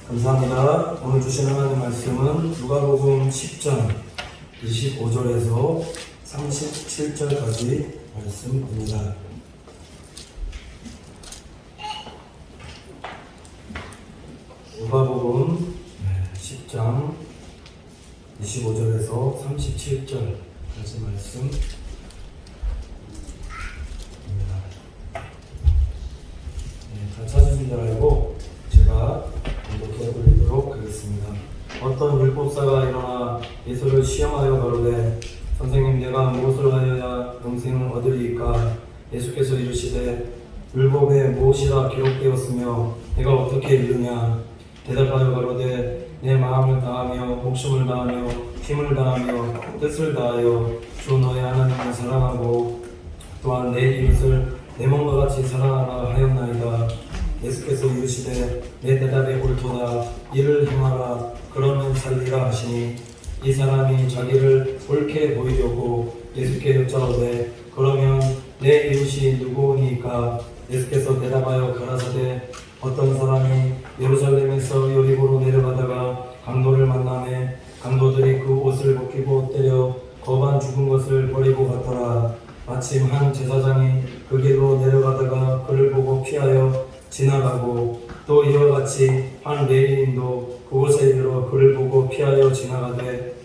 감사합니다. 오늘 주신 하나님 말씀은 누가복음 10장 25절에서 37절까지 말씀입니다. 누가복음 10장 25절에서 37절까지 말씀입니다. 다 찾으신 줄 알고 제가 공독해 드리도록 하겠습니다. 어떤 율법사가 일어나 예수를 시험하여 가로되 선생님, 내가 무엇을 하여야 영생을 얻으리이까? 예수께서 이르시되 율법에 무엇이라 기록되었으며 내가 어떻게 이루냐? 대답하여 가로되 내 마음을 다하며 목숨을 다하며 힘을 다하며 뜻을 다하여 주 너의 하나님을 사랑하고 또한 내 이웃을 내 몸과 같이 사랑하라 하였나이다. 예수께서 이르시되 내 대답이 옳도다. 이를 행하라. 그러면 살리라 하시니 이 사람이 자기를 옳게 보이려고 예수께 여짜오되 그러면 내 이웃이 누구니까? 예수께서 대답하여 가라사대 어떤 사람이 예루살렘에서 여리고로 내려가다가 강도를 만나매 강도들이 그 옷을 벗기고 때려 거반 죽은 것을 버리고 갔더라. 마침 한 제사장이 그 길로 내려가다가 그를 보고 피하여 지나가고 또 이와 같이 한 레위인도 그곳에 이르러 그를 보고 피하여 지나가되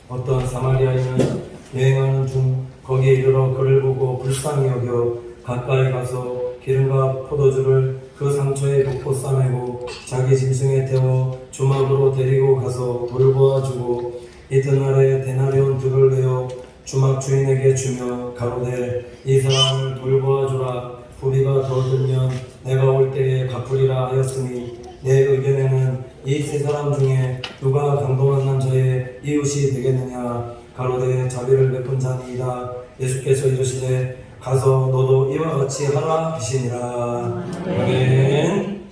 어떤 사마리아인은 여행하는 중 거기에 이르러 그를 보고 불쌍히 여겨 가까이 가서 기름과 포도주를 그 상처에 붓고 싸매고 자기 짐승에 태워 주막으로 데리고 가서 돌보아주고 이튿날에 데나리온 둘을 내어 주막 주인에게 주며 가로되 이 사람을 돌보아주라. 부리가 더 들면 내가 올 때에 갚으리라 하였으니 내 의견에는 이 세 사람 중에 누가 강도 만난 자의 이웃이 되겠느냐? 가로되 자비를 베푼 자니이다. 예수께서 이르시되 가서 너도 이와 같이 하라 하시니라. 아멘.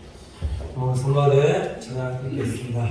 성가대 찬양 드리겠습니다.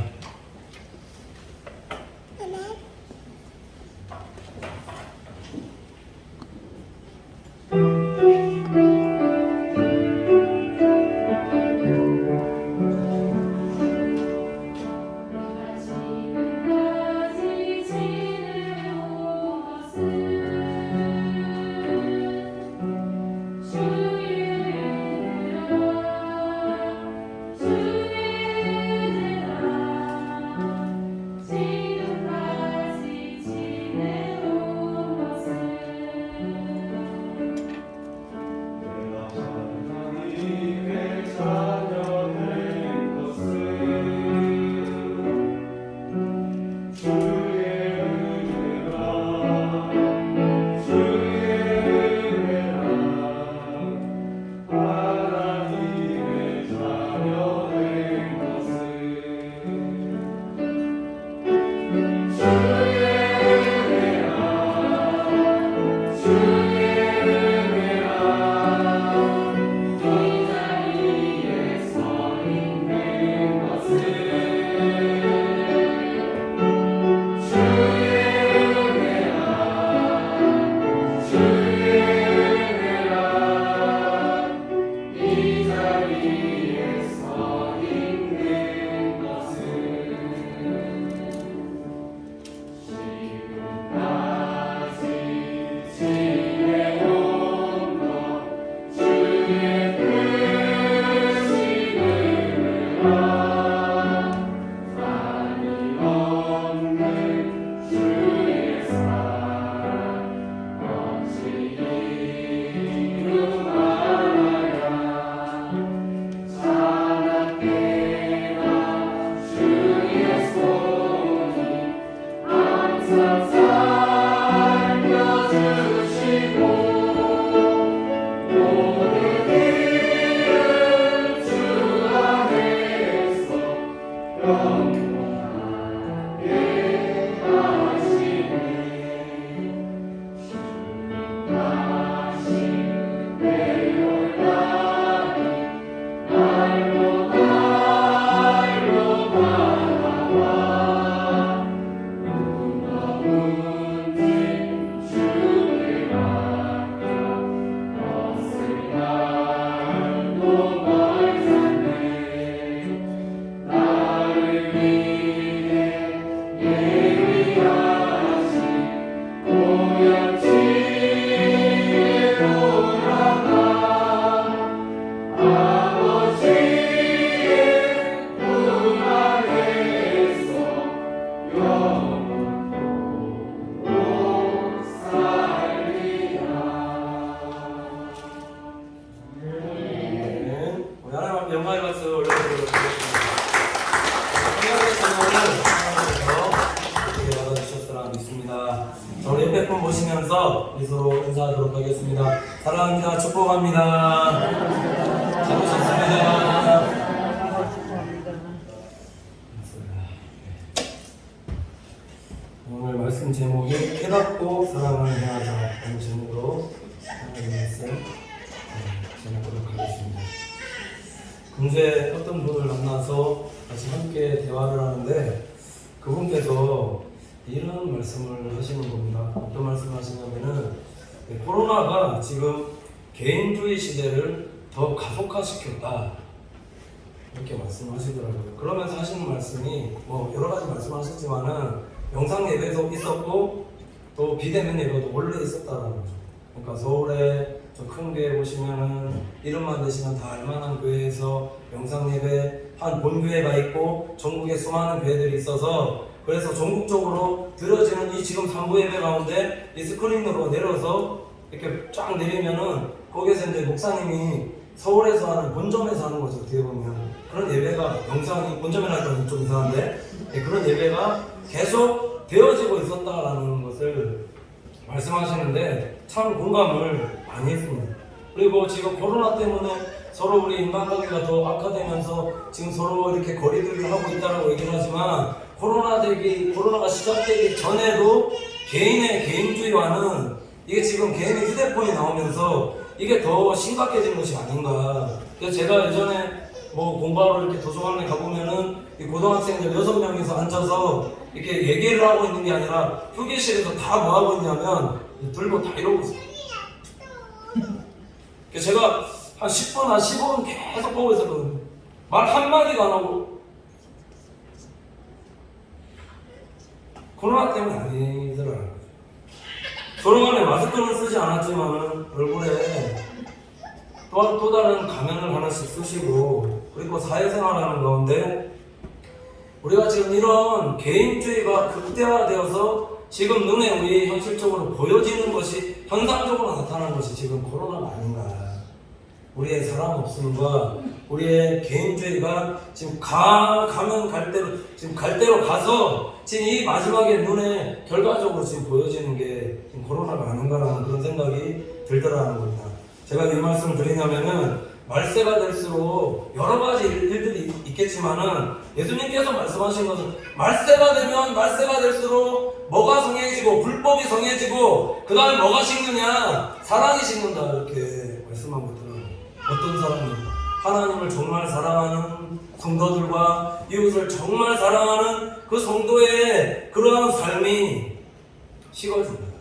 박수 올려드리도록 하겠습니다. 하나님의 찬양을 어떻게 받아주셨으라 믿습니다. 자, 우리 옆에 분 보시면서 우리 서로 인사하도록 하겠습니다. 사랑합니다. 축복합니다. 잘 오셨습니다. 오늘 말씀 제목이 깨닫고 사랑을 해야자 라는 제목으로 하나님 말씀 전하도록 하겠습니다. 금세 어떤 분을 만나서 같이 함께 대화를 하는데 그분께서 이런 말씀을 하시는 겁니다. 어떤 말씀을 하시냐면은 코로나가 지금 개인주의 시대를 더 가속화시켰다 이렇게 말씀하시더라고요. 그러면서 하시는 말씀이 뭐 여러 가지 말씀하셨지만은 영상 예배도 있었고 또 비대면 예배도 원래 있었다는 거죠. 그러니까 서울에 저 큰 교회 보시면은 이름만 대시면 다 알만한 교회에서 영상 예배 한 본교회가 있고 전국에 수많은 교회들이 있어서 그래서 전국적으로 들어지는 이 지금 3부 예배 가운데 이 스크린으로 내려서 이렇게 쫙 내리면은 거기서 이제 목사님이 서울에서 하는 본점에서 하는 거죠. 어떻게 보면 그런 예배가 영상이 본점이라는 좀 이상한데 그런 예배가 계속 되어지고 있었다라는 것을 말씀하시는데 참 공감을 많이 했습니다. 그리고 지금 코로나 때문에 서로 우리 인간관계가 더 악화되면서 지금 서로 이렇게 거리두기를 하고 있다고 얘기를 하지만 코로나가 시작되기 전에도 개인의 개인주의와는 이게 지금 개인의 휴대폰이 나오면서 이게 더 심각해진 것이 아닌가. 그래서 제가 예전에 뭐 공부하러 이렇게 도서관에 가보면은 이 고등학생들 6명이서 앉아서 이렇게 얘기를 하고 있는 게 아니라 휴게실에서 다 뭐 하고 있냐면 들고 다 이러고 있어요. 그래서 제가 한 10분, 한 15분 계속 보고 있었거든요. 말 한마디도 안 하고. 코로나 때문에 아니더라고요. 서로 간에 마스크는 쓰지 않았지만은 얼굴에 또 다른 가면을 하나씩 쓰시고 그리고 사회생활하는 가운데 우리가 지금 이런 개인주의가 극대화되어서 지금 눈에 우리 현실적으로 보여지는 것이 현상적으로 나타나는 것이 지금 코로나가 아닌가. 우리의 사랑 없음과 우리의 개인주의가 지금 가면 갈 대로 가서 지금 이 마지막에 눈에 결과적으로 지금 보여지는 게 지금 코로나가 아닌가라는 그런 생각이 들더라는 겁니다. 제가 이 말씀을 드리냐면은 말세가 될수록 여러 가지 일들이 있겠지만은 예수님께서 말씀하신 것은 말세가 될수록 뭐가 성해지고 불법이 성해지고 그 다음에 뭐가 식느냐 사랑이 식는다 이렇게 말씀하고 있더라고요. 어떤 사람이 하나님을 정말 사랑하는 성도들과 이웃을 정말 사랑하는 그 성도의 그러한 삶이 식어집니다.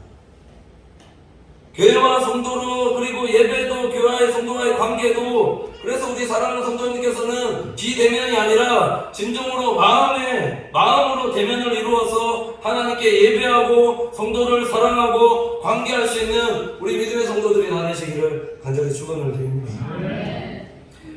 교회와 성도로 그리고 예배도 교회의 성도와의 관계도 그래서 우리 사랑하는 성도님께서는 비대면이 아니라 진정으로 마음으로 대면을 이루어서 하나님께 예배하고 성도를 사랑하고 관계할 수 있는 우리 믿음의 성도들이 다 되시기를 간절히 축원을 드립니다.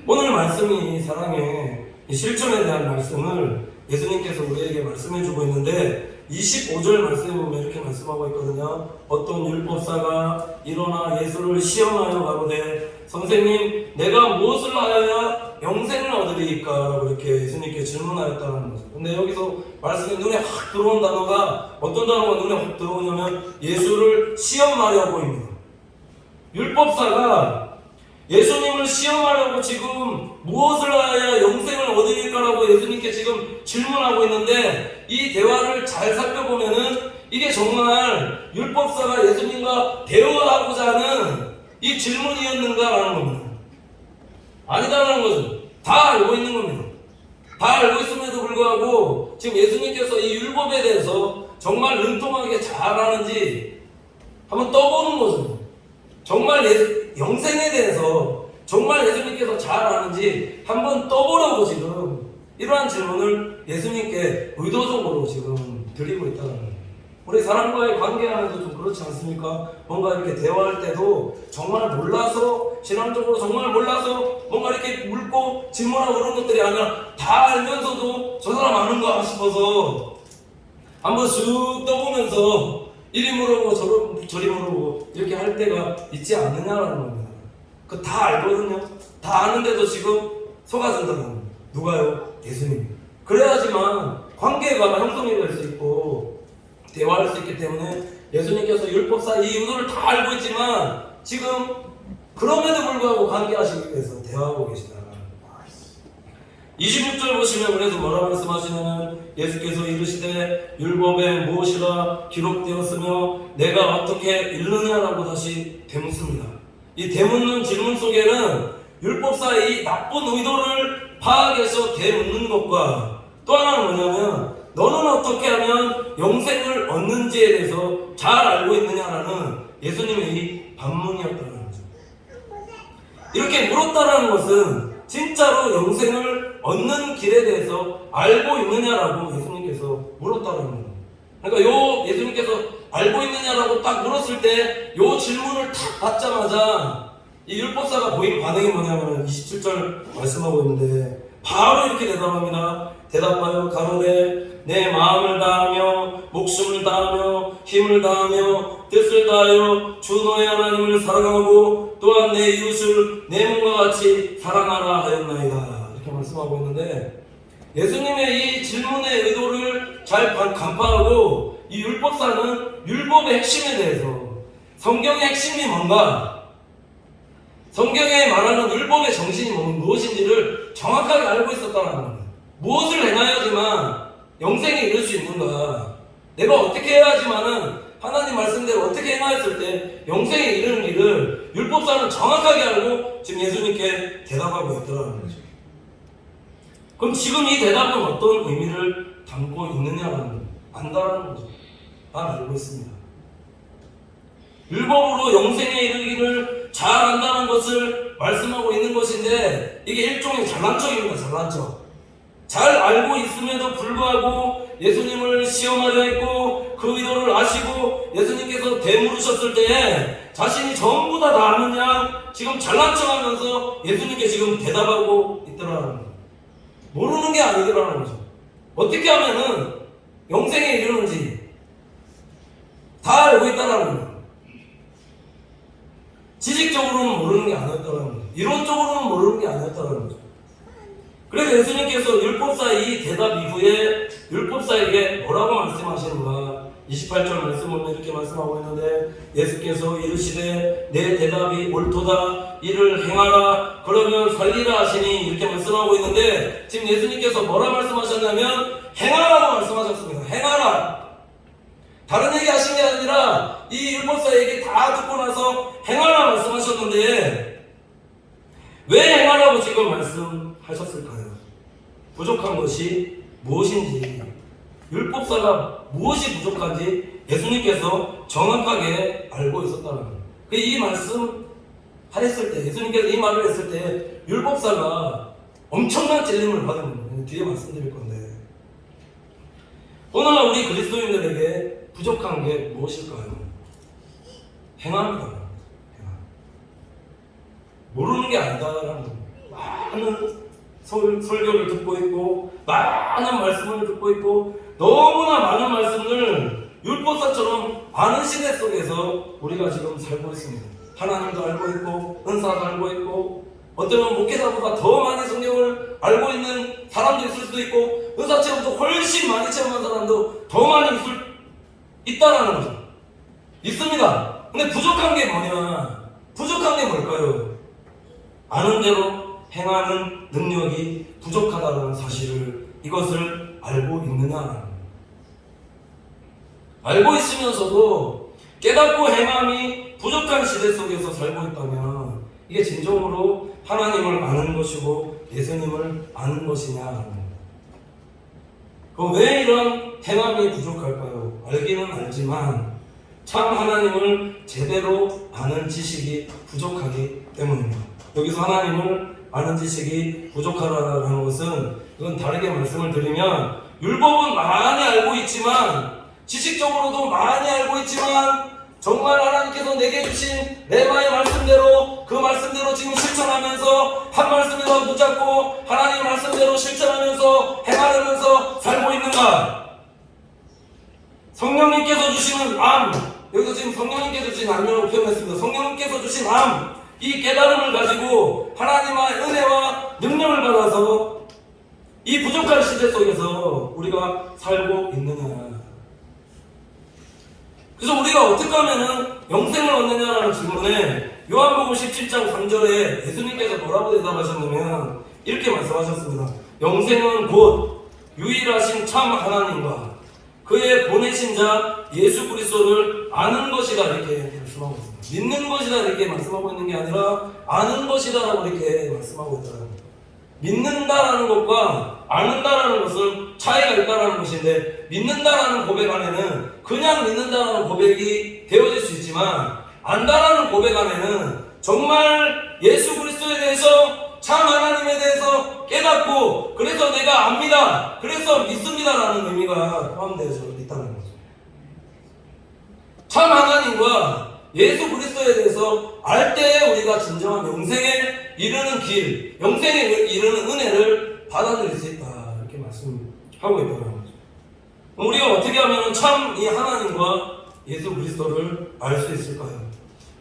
오늘 말씀이 사랑의 실천에 대한 말씀을 예수님께서 우리에게 말씀해주고 있는데 25절 말씀에 보면 이렇게 말씀하고 있거든요. 어떤 율법사가 일어나 예수를 시험하여 가로되 선생님 내가 무엇을 하여야 영생을 얻으리이까? 라고 이렇게 예수님께 질문하였다는 거죠. 근데 여기서 말씀에 눈에 확 들어온 단어가 어떤 단어가 눈에 확 들어오냐면 예수를 시험하려고입니다. 율법사가 예수님을 시험하려고 지금 무엇을 하여야 영생을 얻으리까라고 예수님께 지금 질문하고 있는데 이 대화를 잘 살펴보면은 이게 정말 율법사가 예수님과 대화하고자 하는 이 질문이었는가라는 겁니다. 아니다라는 거죠. 다 알고 있는 겁니다. 다 알고 있음에도 불구하고 지금 예수님께서 이 율법에 대해서 정말 능통하게 잘 아는지 한번 떠보는 거죠. 정말 영생에 대해서 정말 예수님께서 잘 아는지 한번 떠보라고 지금 이러한 질문을 예수님께 의도적으로 지금 드리고 있다는 거예요. 우리 사람과의 관계하면서 좀 그렇지 않습니까? 뭔가 이렇게 대화할 때도 정말 몰라서 신앙적으로 정말 몰라서 뭔가 이렇게 묻고 질문하고 그런 것들이 아니라 다 알면서도 저 사람 아는가 싶어서 한번 쑥 떠보면서 이리 물어보고 저리 물어보고 이렇게 할 때가 있지 않느냐라는 겁니다. 그 다 알거든요. 다 아는데도 지금 속아준다는 거예요. 누가요? 예수님. 그래야지만 관계가 형성이 될 수 있고 대화할 수 있기 때문에 예수님께서 율법사 이 의도를 다 알고 있지만 지금 그럼에도 불구하고 관계하시기 위해서 대화하고 계시다. 26절 보시면 그래서 뭐라 말씀하시냐면 예수께서 이르시되 율법에 무엇이라 기록되었으며 내가 어떻게 읽느냐라고 다시 되묻습니다. 이 되묻는 질문 속에는 율법사의 이 나쁜 의도를 파악해서 되묻는 것과 또 하나는 뭐냐면 너는 어떻게 하면 영생을 얻는지에 대해서 잘 알고 있느냐라는 예수님의 이 반문이었다는 거죠. 이렇게 물었다라는 것은 진짜로 영생을 얻는 길에 대해서 알고 있느냐라고 예수님께서 물었다는 거예요. 그러니까 요 예수님께서 알고 있느냐라고 딱 물었을 때 요 질문을 탁 받자마자 이 율법사가 보인 반응이 뭐냐면 27절 말씀하고 있는데 바로 이렇게 대답합니다. 대답하여 가로되 내 마음을 다하며 목숨을 다하며 힘을 다하며 뜻을 다하여 주 너의 하나님을 사랑하고 또한 내 이웃을 내 몸과 같이 사랑하라 하였나이다. 이렇게 말씀하고 있는데 예수님의 이 질문의 의도를 잘 간파하고 이 율법사는 율법의 핵심에 대해서 성경의 핵심이 뭔가 성경에 말하는 율법의 정신이 무엇인지를 정확하게 알고 있었다는 겁니다. 무엇을 행하여야지만 영생에 이를 수 있는가? 내가 어떻게 해야지만은 하나님 말씀대로 어떻게 행하였을 때 영생에 이르는 길을 율법사는 정확하게 알고 지금 예수님께 대답하고 있더라는 거죠. 그럼 지금 이 대답은 어떤 의미를 담고 있느냐는 안다라는 거죠. 난 알고 있습니다. 율법으로 영생에 이르기를 잘 안다는 것을 말씀하고 있는 것인데 이게 일종의 잘난 척입니다. 잘난 척. 잘 알고 있음에도 불구하고 예수님을 시험하려 했고 그 의도를 아시고 예수님께서 되물으셨을 때에 자신이 전부 다 아느냐 지금 잘난 척하면서 예수님께 지금 대답하고 있더라는 거예요. 모르는 게 아니더라는 거죠. 어떻게 하면은 영생에 이르는지 다 알고 있다라는 거예요. 지식적으로는 모르는 게 아니었다라는 거죠. 이론적으로는 모르는 게 아니었다라는 거죠. 그래서 예수님께서 율법사의 이 대답 이후에 율법사에게 뭐라고 말씀하시는가? 28절 말씀 보면 이렇게 말씀하고 있는데 예수께서 이르시되 내 대답이 옳도다 이를 행하라 그러면 살리라 하시니 이렇게 말씀하고 있는데 지금 예수님께서 뭐라 말씀하셨냐면 행하라고 말씀하셨습니다. 행하라. 다른 얘기 하신 게 아니라 이 율법사 얘기 다 듣고 나서 행하라 말씀하셨는데 왜 행하라고 지금 말씀하셨을까요? 부족한 것이 무엇인지 율법사가 무엇이 부족한지 예수님께서 정확하게 알고 있었다는 거예요. 이 말씀 하셨을 때 예수님께서 이 말을 했을 때 율법사가 엄청난 찔림을 받은 겁니다. 뒤에 말씀드릴 건데 오늘날 우리 그리스도인들에게 부족한 게 무엇일까요? 행함이다. 모르는 게 아니다라는 거예요. 많은 설교를 듣고 있고 많은 말씀을 듣고 있고 너무나 많은 말씀을 율법사처럼 많은 시대 속에서 우리가 지금 살고 있습니다. 하나님도 알고 있고 은사도 알고 있고 어쩌면 목회자보다 더 많이 성경을 알고 있는 사람도 있을 수도 있고 은사 체험도 훨씬 많이 체험한 사람도 더 많이 있다라는 거죠. 있습니다. 근데 부족한 게 뭐냐? 부족한 게 뭘까요? 아는 대로 행하는 능력이 부족하다는 사실을 이것을 알고 있느냐? 알고 있으면서도 깨닫고 행함이 부족한 시대 속에서 살고 있다면 이게 진정으로 하나님을 아는 것이고 예수님을 아는 것이냐? 그럼 왜 이런 행함이 부족할까요? 알기는 알지만 참 하나님을 제대로 아는 지식이 부족하기 때문입니다. 여기서 하나님을 아는 지식이 부족하다는 것은 이건 다르게 말씀을 드리면 율법은 많이 알고 있지만 지식적으로도 많이 알고 있지만 정말 하나님께서 내게 주신 레마의 말씀대로 그 말씀대로 지금 실천하면서 한 말씀에서 붙잡고 하나님 말씀대로 실천하면서 행하면서 살고 있는가? 성령님께서 주시는 암, 여기서 지금 성령님께서 주신 암이라고 표현했습니다. 성령님께서 주신 암, 이 깨달음을 가지고 하나님의 은혜와 능력을 받아서 이 부족한 시대 속에서 우리가 살고 있느냐. 그래서 우리가 어떻게 하면은 영생을 얻느냐라는 질문에 요한복음 17장 3절에 예수님께서 뭐라고 대답하셨냐면 이렇게 말씀하셨습니다. 영생은 곧 유일하신 참 하나님과 그의 보내신 자 예수 그리스도를 아는 것이다, 이렇게 말씀하고 있습니다. 믿는 것이다 이렇게 말씀하고 있는 게 아니라 아는 것이다라고 이렇게 말씀하고 있더라고요. 믿는다라는 것과 아는다라는 것은 차이가 있다라는 것인데, 믿는다라는 고백 안에는 그냥 믿는다라는 고백이 되어질 수 있지만, 안다라는 고백 안에는 정말 예수 그리스도에 대해서, 참 하나님에 대해서 깨닫고 그래서 내가 압니다, 그래서 믿습니다라는 의미가 포함되어 있다는 거죠. 참 하나님과 예수 그리스도에 대해서 알 때 우리가 진정한 영생에 이르는 길, 영생에 이르는 은혜를 받아들일 수 있다, 이렇게 말씀하고 있다는 거죠. 우리가 어떻게 하면 참 이 하나님과 예수 그리스도를 알 수 있을까요?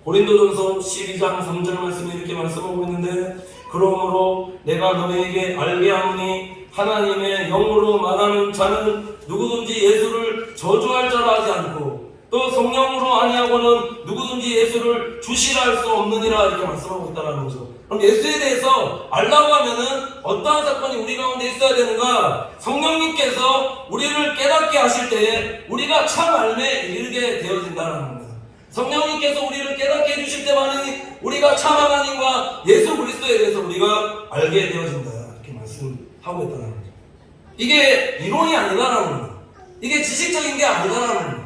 고린도전서 12장 3절 말씀이 이렇게 말씀하고 있는데, 그러므로 내가 너희에게 알게 하노니 하나님의 영으로 말하는 자는 누구든지 예수를 저주할 자라 하지 않고 또 성령으로 아니하고는 누구든지 예수를 주시라 할 수 없느니라, 이렇게 말씀하고 있다는 거죠. 그럼 예수에 대해서 알라고 하면은 어떠한 사건이 우리 가운데 있어야 되는가? 성령님께서 우리를 깨닫게 하실 때에 우리가 참 알매 이르게 되어진다는 겁니다. 성령님께서 우리를 깨닫게 해주실 때만이 우리가 참 하나님과 예수 그리스도에 대해서 우리가 알게 되어진다, 이렇게 말씀하고 있다는 거죠. 이게 이론이 아니다라는 겁니다. 이게 지식적인 게 아니다라는 겁니다.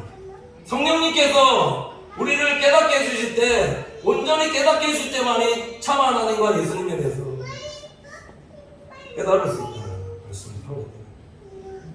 성령님께서 우리를 깨닫게 해주실 때, 온전히 깨닫게 해주실 때만이 참 하나님과 예수님에 대해서 깨달을 수 있다 말씀하고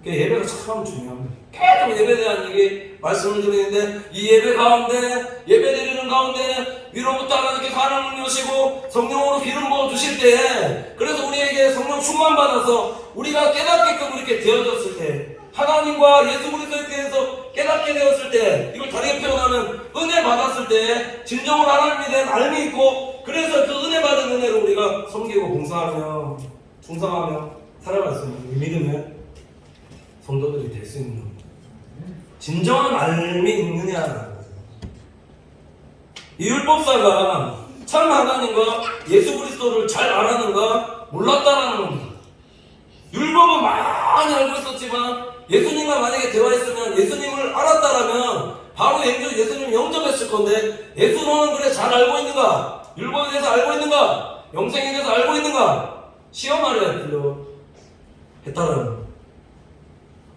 있다. 예배가 참 중요합니다. 계속 예배에 대한 얘기 말씀을 드리는데, 이 예배 가운데, 예배 드리는 가운데 위로부터 하나님께서 하나님을 여시고 성령으로 기름 부어 주실 때, 그래서 우리에게 성령 충만 받아서 우리가 깨닫게끔 이렇게 되어졌을 때, 하나님과 예수 그리스도에 대해서 깨닫게 되었을 때, 이걸 다르게 표현하면 은혜 받았을 때 진정으로 하나님에 대한 알미 있고, 그래서 그 은혜 받은 은혜로 우리가 섬기고 봉사하며 충성하며 살아갈 수 있는 믿음의 성도들이 될 수 있는 겁니다. 진정한 알미 있느냐라는 거죠. 이 율법사가 참 하나님과 예수 그리스도를 잘 알았는가 몰랐다라는 겁니다. 율법은 많이 알고 있었지만 예수님과 만약에 대화했으면, 예수님을 알았다라면 바로 예수님 영접했을 건데, 예수는 그래 잘 알고 있는가? 율법에 대해서 알고 있는가? 영생에 대해서 알고 있는가? 시험하려 했다라는 거예요.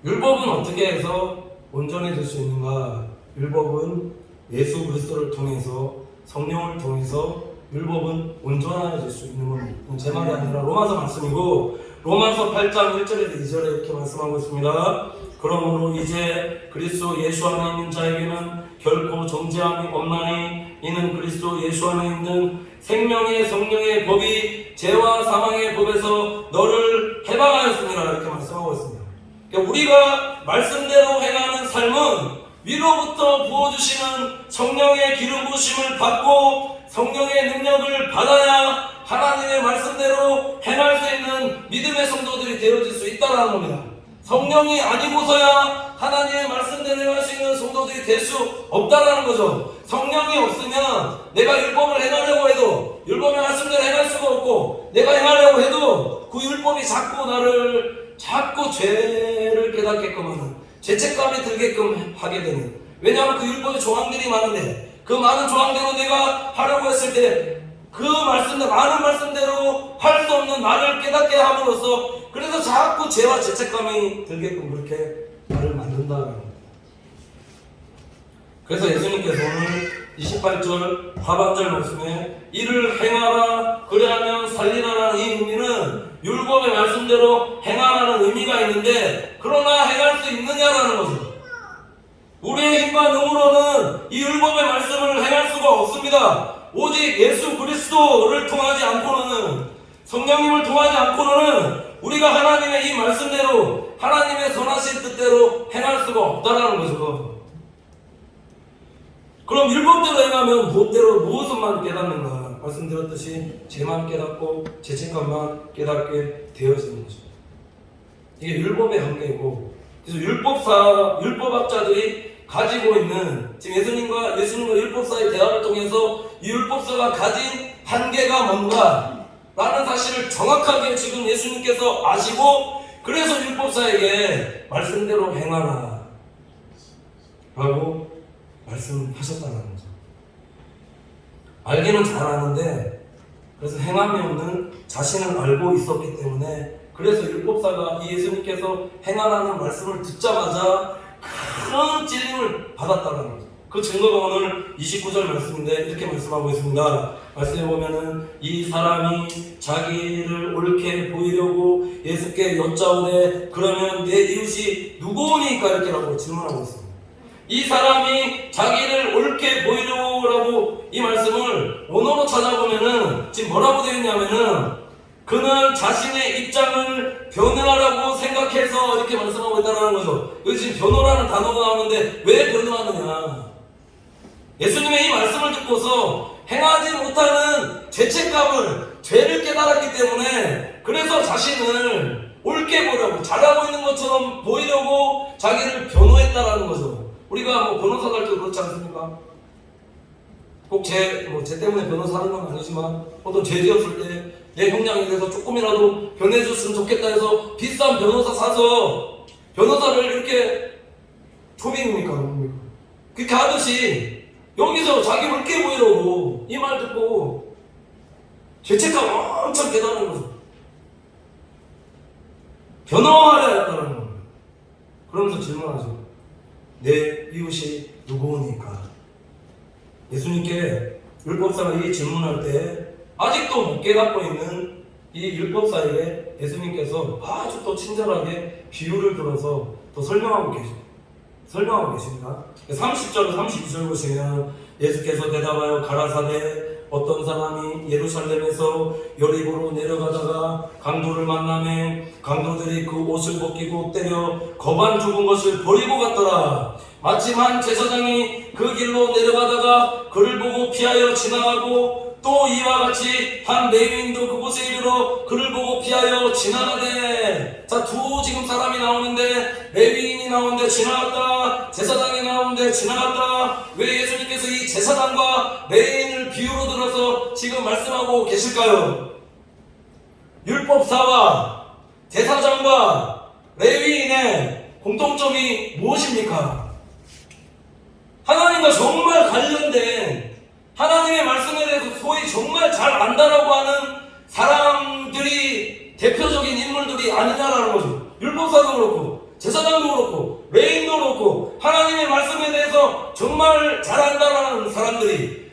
율법은 어떻게 해서 온전해질 수 있는가? 율법은 예수 그리스도를 통해서, 성령을 통해서 율법은 온전해질 수 있는 겁니다. 제 말이 아니라 로마서 말씀이고, 로마서 8장 1절에서 2절에 이렇게 말씀하고 있습니다. 그러므로 이제 그리스도 예수 안에 있는 자에게는 결코 정죄함이 없나니 이는 그리스도 예수 안에 있는 생명의 성령의 법이 죄와 사망의 법에서 너를 해방하였습니다, 이렇게 말씀하고 있습니다. 그러니까 우리가 말씀대로 행하는 삶은 위로부터 부어주시는 성령의 기름 부으심을 받고 성령의 능력을 받아야 하나님의 말씀대로 행할 수 있는 믿음의 성도들이 되어질 수 있다는 겁니다. 성령이 아니고서야 하나님의 말씀대로 행할 수 있는 성도들이 될 수 없다는 거죠. 성령이 없으면 내가 율법을 행하려고 해도 율법의 말씀대로 행할 수가 없고, 내가 행하려고 해도 그 율법이 자꾸 죄를 깨닫게끔 하는, 죄책감이 들게끔 하게 되는, 왜냐하면 그 율법의 조항들이 많은데 그 많은 조항대로 내가 하려고 했을 때 그 말씀대로, 많은 말씀대로 할 수 없는 나를 깨닫게 함으로써, 그래서 자꾸 죄와 죄책감이 들게끔 그렇게 나를 만든다는 겁니다. 그래서 예수님께서 오늘 28절 하반절 말씀에 이를 행하라 그래하면 살리라라는 이 의미는 율법의 말씀대로 행하라는 의미가 있는데, 그러나 행할 수 있느냐라는 거죠. 우리의 힘과 능으로는 이 율법의 말씀을 행할 수가 없습니다. 오직 예수 그리스도를 통하지 않고는, 성령님을 통하지 않고는 우리가 하나님의 이 말씀대로, 하나님의 선하신 뜻대로 행할 수가 없다라는 거죠. 그럼 율법대로 행하면 무엇만 깨닫는가? 말씀드렸듯이 죄만 깨닫고 죄책감만 깨닫게 되어지는 거죠. 이게 율법의 한계이고, 그래서 율법학자들이 가지고 있는 지금 예수님과 율법사의 대화를 통해서 이 율법사가 가진 한계가 뭔가 라는 사실을 정확하게 지금 예수님께서 아시고, 그래서 율법사에게 말씀대로 행하라 라고 말씀하셨다는 거죠. 알기는 잘 아는데 그래서 행함이 없는 자신을 알고 있었기 때문에, 그래서 율법사가 이 예수님께서 행하라는 말씀을 듣자마자 큰 찔림을 받았다는 거죠. 그 증거가 오늘 29절 말씀인데 이렇게 말씀하고 있습니다. 말씀해 보면은 이 사람이 자기를 옳게 보이려고 예수께 여짜오되 그러면 내 이웃이 누구오니까 이렇게라고 질문하고 있습니다. 이 사람이 자기를 옳게 보이려고 이 말씀을 원어로 찾아보면은 지금 뭐라고 되어 있냐면은 그는 자신의 입장을 변호하라고 생각해서 이렇게 말씀하고 있다는 거죠. 여기 지금 변호라는 단어가 나오는데 왜 변호하느냐? 예수님의 이 말씀을 듣고서 행하지 못하는 죄책감을, 죄를 깨달았기 때문에 그래서 자신을 옳게 보려고, 잘하고 있는 것처럼 보이려고 자기를 변호했다라는 거죠. 우리가 뭐 변호사 갈 때 그렇지 않습니까? 꼭 제 때문에 변호사 하는 건 아니지만 어떤 죄 지었을 때 내 형량에 대해서 조금이라도 변해줬으면 좋겠다 해서 비싼 변호사 사서 변호사를 이렇게 초빙입니까? 그렇게 하듯이 여기서 자기 옳게 보이려고 이 말 듣고 죄책감 엄청 깨닫는 거죠. 변호하려 했다는 겁니다. 그러면서 질문하죠. 내 이웃이 누구니까? 예수님께 율법사가 이 질문할 때 아직도 못 깨닫고 있는 이 율법사에게 예수님께서 아주 또 친절하게 비유를 들어서 또 설명하고 계십니다. 30절, 32절 보시면 예수께서 대답하여 가라사대 어떤 사람이 예루살렘에서 여리고로 내려가다가 강도를 만나매 강도들이 그 옷을 벗기고 때려 거반 죽은 것을 버리고 갔더라. 마침 한 제사장이 그 길로 내려가다가 그를 보고 피하여 지나가고 또 이와 같이 한 레위인도 그곳에 이르러 그를 보고 피하여 지나가되. 자, 두 지금 사람이 나오는데 레위인이 나오는데 지나갔다, 제사장이 나오는데 지나갔다. 왜 예수님께서 이 제사장과 레위인을 비유로 들어서 지금 말씀하고 계실까요? 율법사와 제사장과 레위인의 공통점이 무엇입니까? 하나님과 정말 관련된, 하나님의 말씀에 대해서 소위 정말 잘 안다라고 하는 사람들이, 대표적인 인물들이 아니냐라는 거죠. 율법사도 그렇고 제사장도 그렇고 레위인도 그렇고 하나님의 말씀에 대해서 정말 잘 안다라는 사람들이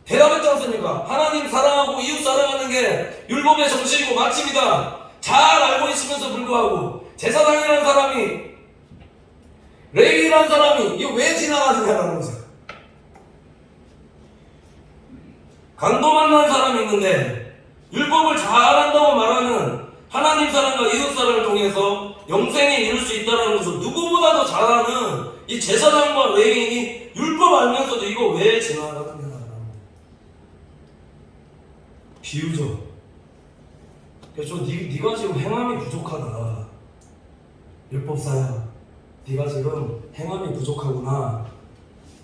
대답했지 않습니까? 하나님 사랑하고 이웃 사랑하는 게 율법의 정신이고 마침이다. 잘 알고 있으면서 불구하고 제사장이라는 사람이, 레위인이라는 사람이 이거 왜 지나가느냐라는 거죠. 강도 만난 사람이 있는데 율법을 잘 안다고 말하는 하나님 사랑과 이웃 사랑을 통해서 영생에 이룰 수 있다는 것을 누구보다도 잘하는 이 제사장과 레위인이 율법 알면서도 이거 왜 지나가느냐. 비유죠. 그래서 네가 지금 행함이 부족하다. 율법사야, 네가 지금 행함이 부족하구나.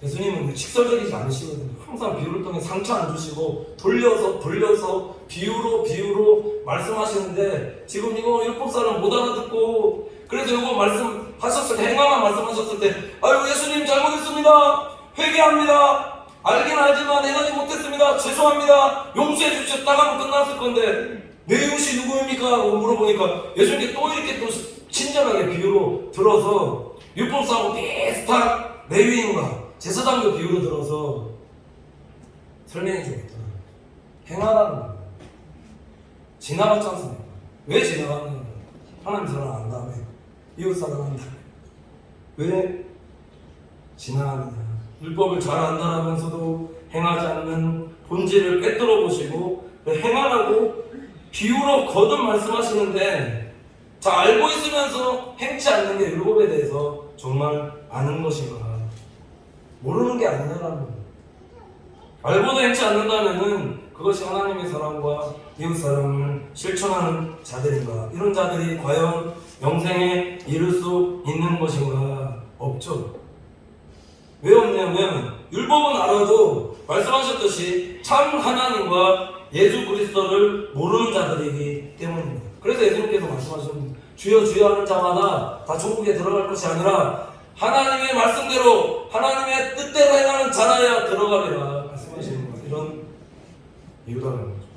예수님은 직설적이지 않으시거든요. 항상 비유를 통해 상처 안 주시고 돌려서 비유로 말씀하시는데 지금 이거 율법사는 못 알아듣고, 그래서 이거 말씀하셨을 때, 행함만 말씀하셨을 때 아유 예수님 잘못했습니다, 회개합니다, 알긴 알지만 행하지 못했습니다, 죄송합니다, 용서해 주셨다가 하면 끝났을 건데 내 이웃이 누구입니까? 라고 물어보니까 예수님께 또 이렇게 또 친절하게 비유로 들어서 율법사하고 비슷한 레위인과 제사장도 비유로 들어서 설명해 주고 있더라고요. 행하라는 겁니다. 지나갔지 않습니까? 왜 지나가느냐? 하나님 사랑 안 다음에 이웃 사랑한다. 왜 지나가느냐? 율법을 잘 안다라면서도 행하지 않는 본질을 꿰뚫어 보시고 행하라고 비유로 거듭 말씀하시는데, 자, 알고 있으면서 행치 않는 게 율법에 대해서 정말 아는 것인가? 모르는 게 아니냐라는 거예요. 알고도 행치 않는다면은 그것이 하나님의 사랑과 이웃 사랑을 실천하는 자들인가? 이런 자들이 과연 영생에 이를 수 있는 것인가? 없죠. 왜 없냐면 율법은 알아도 말씀하셨듯이 참 하나님과 예수 그리스도를 모르는 자들이기 때문입니다. 그래서 예수님께서 말씀하셨습니다. 주여 주여 하는 자마다 다 천국에 들어갈 것이 아니라 하나님의 말씀대로 하나님의 뜻대로 행하는 자라야 들어가리라 말씀하시는 거예요. 이런 이유라는 거죠.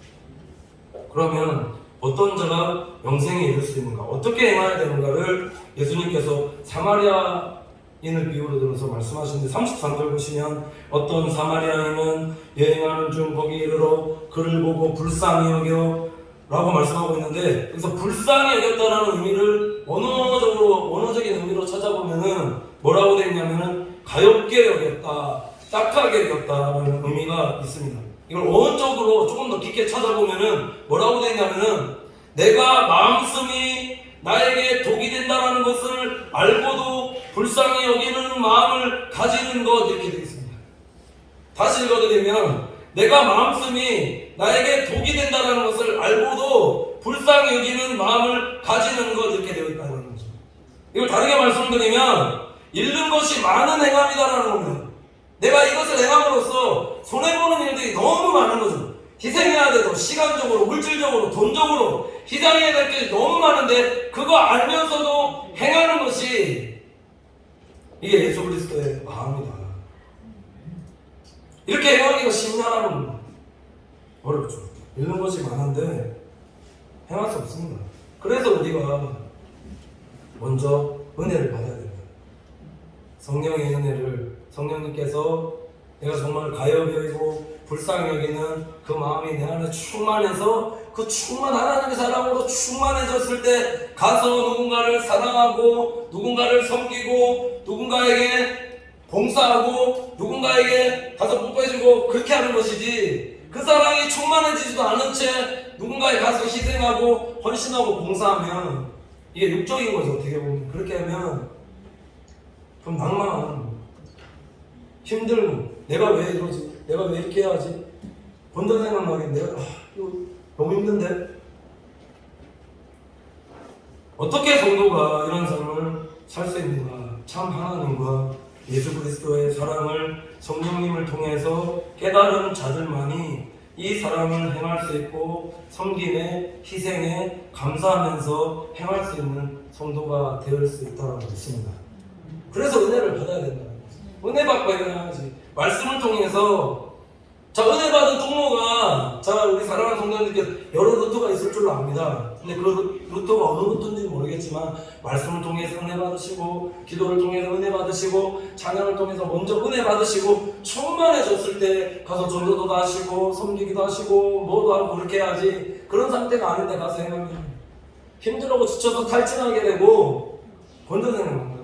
그러면 어떤 자가 영생에 이를 수 있는가? 어떻게 행해야 되는가를 예수님께서 사마리아인을 비유로 들어서 말씀하시는데 33절 보시면 어떤 사마리아인은 여행하는 중 거기 이르러 그를 보고 불쌍히 여겨 라고 말씀하고 있는데, 그래서 불쌍히 여겼다라는 의미를 언어적인 의미로 찾아보면은 뭐라고 되어 있냐면은 가엾게 여겼다, 딱하게 여겼다라는 의미가 있습니다. 이걸 어원적으로 조금 더 깊게 찾아보면은 뭐라고 되어 있냐면은 내가 마음씀이 나에게 독이 된다라는 것을 알고도 불쌍히 여기는 마음을 가지는 것, 이렇게 되어 있습니다. 다시 읽어드리면 내가 마음씀이 나에게 독이 된다는 것을 알고도 불쌍히 여기는 마음을 가지는 것, 이렇게 되어 있다는 거죠. 이걸 다르게 말씀드리면 잃는 것이 많은 행함이다라는 겁니다. 내가 이것을 행함으로써 손해보는 일들이 너무 많은 거죠. 희생해야 돼도 시간적으로, 물질적으로, 돈적으로 희생해야 될 게 너무 많은데 그거 알면서도 행하는 것이 이게 예수 그리스도의 마음이다. 이렇게 행하기가 쉽냐라는 어렵죠. 잃는 것이 많은데 행할 수 없습니다. 그래서 우리가 먼저 은혜를 받아야 됩니다. 성령의 은혜를, 성령님께서 내가 정말 가여비이고 불쌍히 여기는 그 마음이 내 안에 충만해서 그 하나님의 사랑으로 충만해졌을 때 가서 누군가를 사랑하고 누군가를 섬기고 누군가에게 봉사하고 누군가에게 가서 뽀뽀해주고 그렇게 하는 것이지, 그 사랑이 충만해지지도 않은 채 누군가에 가서 희생하고 헌신하고 봉사하면 이게 육적인 거죠. 어떻게 보면 그렇게 하면 좀 낭만, 힘들고 내가 왜 이러지? 내가 왜 이렇게 해야지? 본전 생각나게 내가 이거 너무 힘든데? 어떻게 성도가 이런 삶을 살 수 있는가? 참 하나님과 예수 그리스도의 사랑을 성령님을 통해서 깨달은 자들만이 이 사랑을 행할 수 있고 섬김에, 희생에 감사하면서 행할 수 있는 성도가 될 수 있다고 믿습니다. 그래서 은혜를 받아야 된다. 은혜 받고 해야지. 말씀을 통해서 은혜 받은 통로가 우리 사랑하는 성도님들께 여러 루트가 있을 줄로 압니다. 근데 그 루트가 어느 루트인지 모르겠지만 말씀을 통해서 은혜 받으시고 기도를 통해서 은혜 받으시고 찬양을 통해서 먼저 은혜 받으시고 충만해졌을 때 가서 전도도 하시고 섬기기도 하시고 뭐도 하고 그렇게 해야지. 그런 상태가 아닌데 가서 행하면 힘들고 지쳐서 탈진하게 되고 번전하는 겁니다.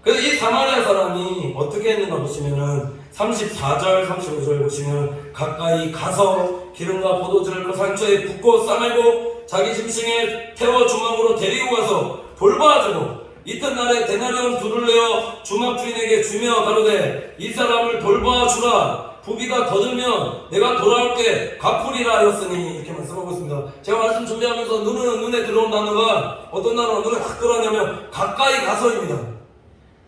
그래서 이 사마리아 사람이 어떻게 했는가 보시면은 34절, 35절 보시면 가까이 가서 기름과 포도주를 그 상처에 붓고 싸매고 자기 짐승에 태워 주막으로 데리고 가서 돌봐주고 이튿날에 데나리온 둘을 내어 주막 주인에게 주며 가로되 이 사람을 돌봐주라. 부비가 더 들면 내가 돌아올 때 갚으리라 하였으니, 이렇게 말씀하고 있습니다. 제가 말씀 준비하면서 눈에 들어온 단어가 어떤 단어가 눈에 확 들어왔냐면 가까이 가서입니다.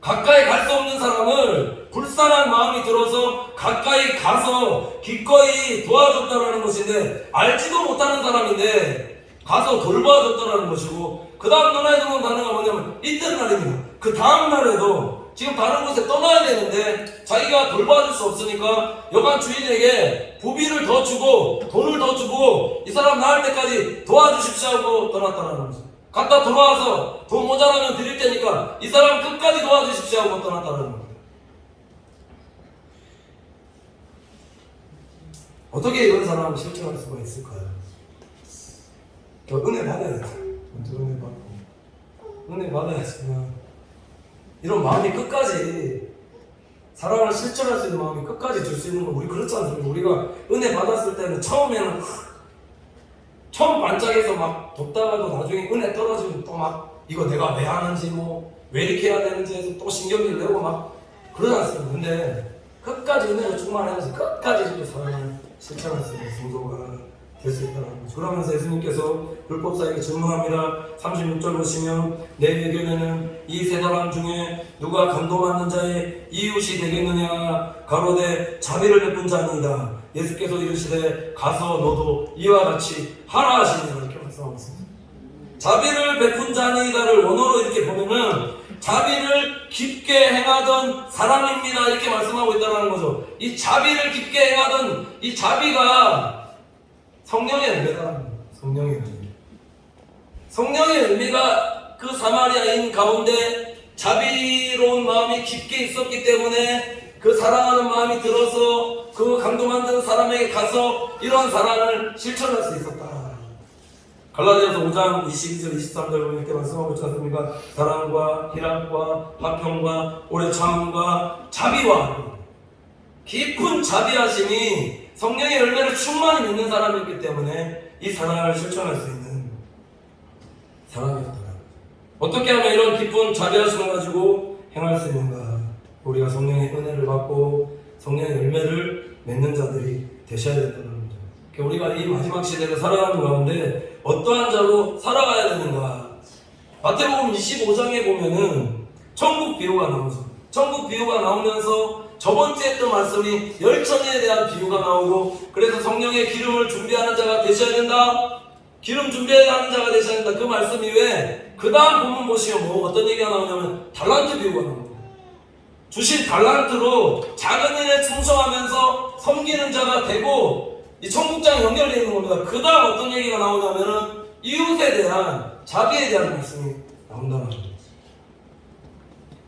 가까이 갈 수 없는 사람을 불쌍한 마음이 들어서 가까이 가서 기꺼이 도와줬다라는 것인데, 알지도 못하는 사람인데 가서 돌봐줬다라는 것이고, 그 다음 눈에 들어온 단어가 뭐냐면 이튿날입니다. 그 다음 날에도 지금 다른 곳에 떠나야 되는데 자기가 돌봐줄 수 없으니까 여관 주인에게 부비를 더 주고 돈을 더 주고 이 사람 나을 때까지 도와주십시오 하고 떠났다라는 거죠. 갔다 돌아와서 돈 모자라면 드릴 테니까 이 사람 끝까지 도와주십시오 하고 떠났다는 겁니다. 어떻게 이런 사람을 실천할 수가 있을까요? 은혜 받아야지. 먼저 은혜 받고 은혜 받아야지만 이런 마음이 끝까지, 사랑을 실천할 수 있는 마음이 끝까지 줄 수 있는 건 우리 그렇지 않습니까? 우리가 은혜 받았을 때는 처음에는 처음 반짝해서 막 덥다가도 나중에 은혜 떨어지면 또 막 이거 내가 왜 하는지 왜 이렇게 해야 되는지 해서 또 신경질 내고 막 그러지 않습니까? 근데 끝까지 은혜로 충만해서 끝까지 이렇게 사랑을 실천할 수 있는 성도가 될 수 있다는 거죠. 그러면서 예수님께서 율법사에게 질문합니다. 36절 보시면 내 의견에는 이 세 사람 중에 누가 감동받는 자의 이웃이 되겠느냐 가로되 자비를 베푼 자니이다. 예수께서 이르시되 가서 너도 이와 같이 하라 하시니라 이렇게 말씀하고 있습니다. 자비를 베푼 자니이다를 원어로 이렇게 보면은 자비를 깊게 행하던 사람입니다 이렇게 말씀하고 있다는 거죠. 이 자비를 깊게 행하던 이 자비가 성령의 의미다. 성령의 의미. 성령의 의미가 그 사마리아인 가운데 자비로운 마음이 깊게 있었기 때문에 그 사랑하는 마음이 들어서 그 감동받는 사람에게 가서 이런 사랑을 실천할 수 있었다. 갈라디아서 5장 22절 23절 보면 이렇게 말씀하고 있지 않습니까? 사랑과 희락과 화평과 오래 참음과 자비와 깊은 자비하심이 성령의 열매를 충만히 맺는 사람이기 때문에 이 사랑을 실천할 수 있는 사람이었다. 어떻게 하면 이런 깊은 자비하심을 가지고 행할 수 있는가? 우리가 성령의 은혜를 받고 성령의 열매를 맺는 자들이 되셔야 된다는 거죠. 우리가 이 마지막 시대를 살아가는 가운데 어떠한 자로 살아가야 되는가? 마태복음 25장에 보면은 천국 비유가 나오죠. 천국 비유가 나오면서 저번주에 했던 말씀이 열천에 대한 비유가 나오고 그래서 성령의 기름을 준비하는 자가 되셔야 된다. 기름 준비해야 하는 자가 되셔야 된다. 그 말씀 이외에 그 다음 본문 보시면 뭐 어떤 얘기가 나오냐면 달란트 비유가 나옵니다. 주신 달란트로 작은 일에 충성하면서 섬기는 자가 되고 이 청국장이 연결되어 있는 겁니다. 그 다음 어떤 얘기가 나오냐면은 이웃에 대한 자비에 대한 말씀이 나온다는 겁니다.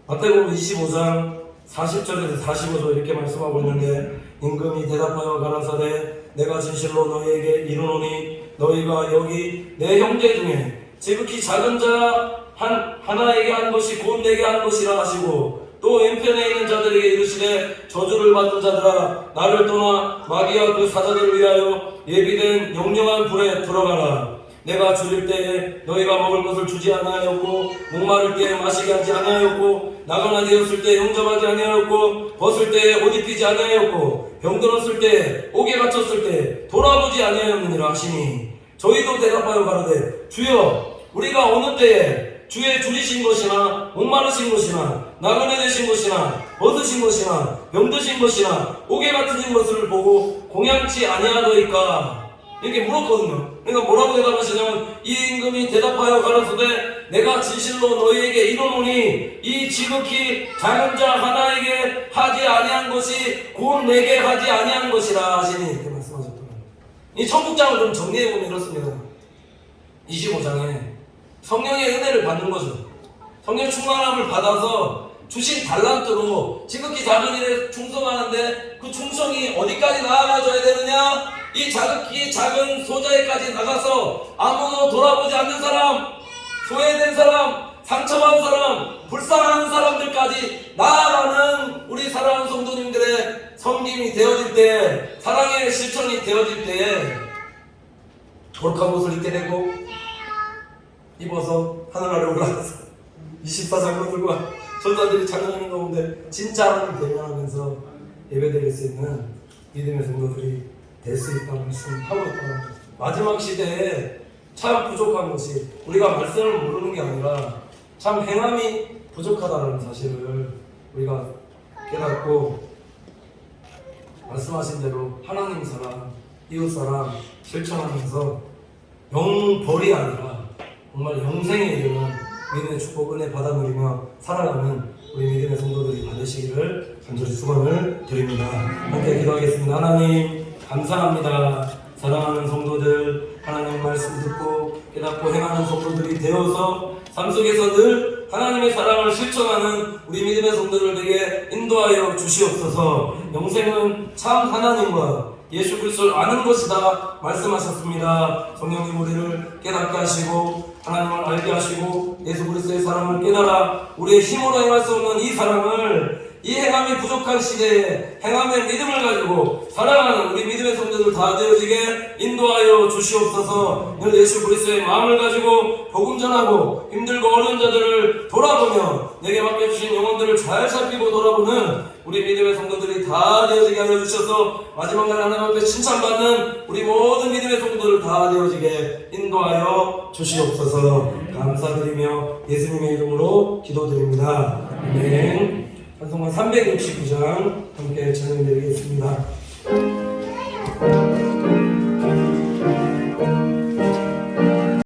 마태복음 25장 40절에서 45절 이렇게 말씀하고 있는데 임금이 대답하여 가라사대 내가 진실로 너희에게 이르노니 너희가 여기 내 형제 중에 지극히 작은 자 하나에게 한 것이 곧 내게 한 것이라 하시고 또 왼편에 있는 자들에게 이르시되 저주를 받은 자들아 나를 떠나 마귀와 그 사자들을 위하여 예비된 영영한 불에 들어가라. 내가 줄일 때에 너희가 먹을 것을 주지 아니하였고 목마를 때에 마시게 하지 아니하였고 나가나 되었을 때 영접하지 아니하였고 벗을 때에 옷 입히지 아니하였고 병들었을 때에 옥에 갇혔을 때 돌아보지 아니하였느니라 하시니 저희도 대답하여 가로되 주여 우리가 어느 때에 주의 줄이신 것이나 목마르신 것이나 나그네 되신 것이나 벗으신 것이나 병드신 것이나 옥에 갇히신 것을 보고 공양치 아니하더이까 이렇게 물었거든요. 그러니까 뭐라고 대답하시냐면 이 임금이 대답하여 가라사대 내가 진실로 너희에게 이르노니 이 지극히 작은 자 하나에게 하지 아니한 것이 곧 내게 하지 아니한 것이라 하시니 이렇게 말씀하셨더라고요. 이 천국장을 좀 정리해보면 이렇습니다. 25장에 성령의 은혜를 받는 거죠. 성령 충만함을 받아서 주신 달란트로 지극히 작은 일에 충성하는데 그 충성이 어디까지 나아가줘야 되느냐? 이 지극히 작은 소자에까지 나가서 아무도 돌아보지 않는 사람, 소외된 사람, 상처받은 사람, 불쌍한 사람들까지 나아가는 우리 사랑하는 성도님들의 섬김이 되어질 때, 사랑의 실천이 되어질 때에 거룩한 옷을 입게 되고 입어서 하늘 아래 올라가서 24장으로 들고 전사들이 찬양하는 가운데 진짜 하나님 대면하면서 예배드릴 수 있는 믿음의 성도들이 될 수 있다고 말씀하고 있다는 거죠. 마지막 시대에 참 부족한 것이 우리가 말씀을 모르는 게 아니라 참 행함이 부족하다는 사실을 우리가 깨닫고 말씀하신 대로 하나님 사랑, 이웃 사랑 실천하면서 영벌이 아니라 정말 영생에 이르는 믿음의 축복 은혜 받아 누리며 살아가는 우리 믿음의 성도들이 받으시기를 간절히 축원을 드립니다. 함께 기도하겠습니다. 하나님 감사합니다. 사랑하는 성도들 하나님 말씀 듣고 깨닫고 행하는 성도들이 되어서 삶 속에서 늘 하나님의 사랑을 실천하는 우리 믿음의 성도들에게 인도하여 주시옵소서. 영생은 참 하나님과 예수 그리스도를 아는 것이다 말씀하셨습니다. 성령님 우리를 깨닫게 하시고 하나님을 알게 하시고 예수 그리스도의 사랑을 깨달아 우리의 힘으로 행할 수 없는 이 사랑을 이 행함이 부족한 시대에 행함의 믿음을 가지고 사랑하는 우리 믿음의 성도들 다 되어지게 인도하여 주시옵소서. 늘 예수 그리스도의 마음을 가지고 복음 전하고 힘들고 어려운 자들을 돌아보며 내게 맡겨주신 영혼들을 잘 살피고 돌아보는 우리 믿음의 성도들이 다 되어지게 하여 주셔서 마지막 날 하나님 앞에 칭찬받는 우리 모든 믿음의 성도들 다 되어지게 인도하여 주시옵소서. 감사드리며 예수님의 이름으로 기도드립니다. 아멘. 찬송가 369장 함께 찬양드리겠습니다.